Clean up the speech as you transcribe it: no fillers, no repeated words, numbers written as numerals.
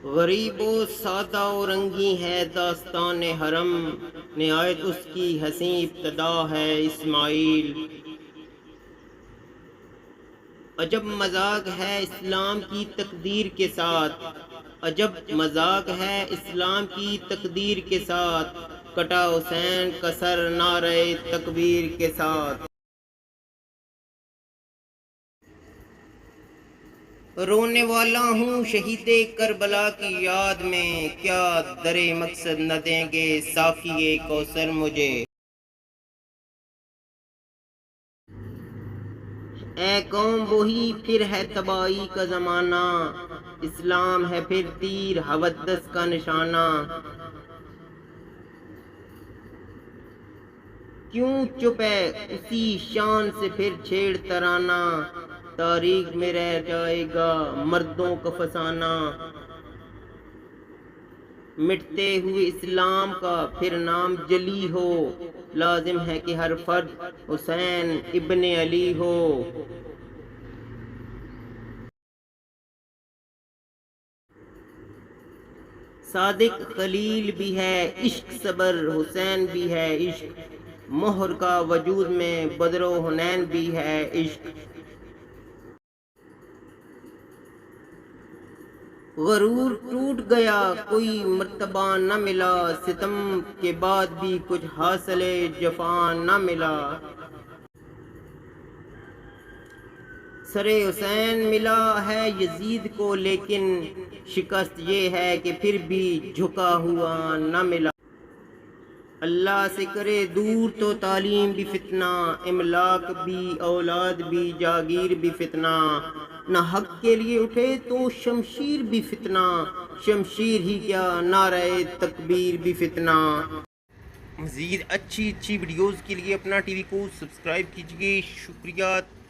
غریب و سادہ و رنگی ہے داستان حرم، نہایت اس کی حسین ابتدا ہے اسماعیل۔ عجب مذاق ہے اسلام کی تقدیر کے ساتھ، عجب مذاق ہے اسلام کی تقدیر کے ساتھ، کٹا حسین کا سر نعرہ تکبیر کے ساتھ۔ رونے والا ہوں شہید کربلا کی یاد میں، کیا در مقصد نہ دیں گے ساقی کوثر مجھے۔ اے قوم وہی پھر ہے تباہی کا زمانہ، اسلام ہے پھر تیر حودث کا نشانہ۔ کیوں چپ ہے اسی شان سے پھر چھیڑ ترانہ، تاریخ میں رہ جائے گا مردوں کا فسانہ۔ مٹتے ہوئے اسلام کا پھر نام جلی ہو، لازم ہے کہ ہر فرد حسین ابن علی ہو۔ صادق خلیل بھی ہے عشق، صبر حسین بھی ہے عشق، مہر کا وجود میں بدر و حنین بھی ہے عشق۔ غرور ٹوٹ گیا کوئی مرتبہ نہ ملا، ستم کے بعد بھی کچھ حاصل جفا نہ ملا۔ سر حسین ملا ہے یزید کو لیکن شکست یہ ہے کہ پھر بھی جھکا ہوا نہ ملا۔ اللہ سے کرے دور تو تعلیم بھی فتنہ، املاک بھی اولاد بھی جاگیر بھی فتنہ، نہ حق کے لیے اٹھے تو شمشیر بھی فتنہ، شمشیر ہی کیا نعرہ تکبیر بھی فتنہ۔ مزید اچھی ویڈیوز کے لیے اپنا ٹی وی کو سبسکرائب کیجیے۔ شکریہ۔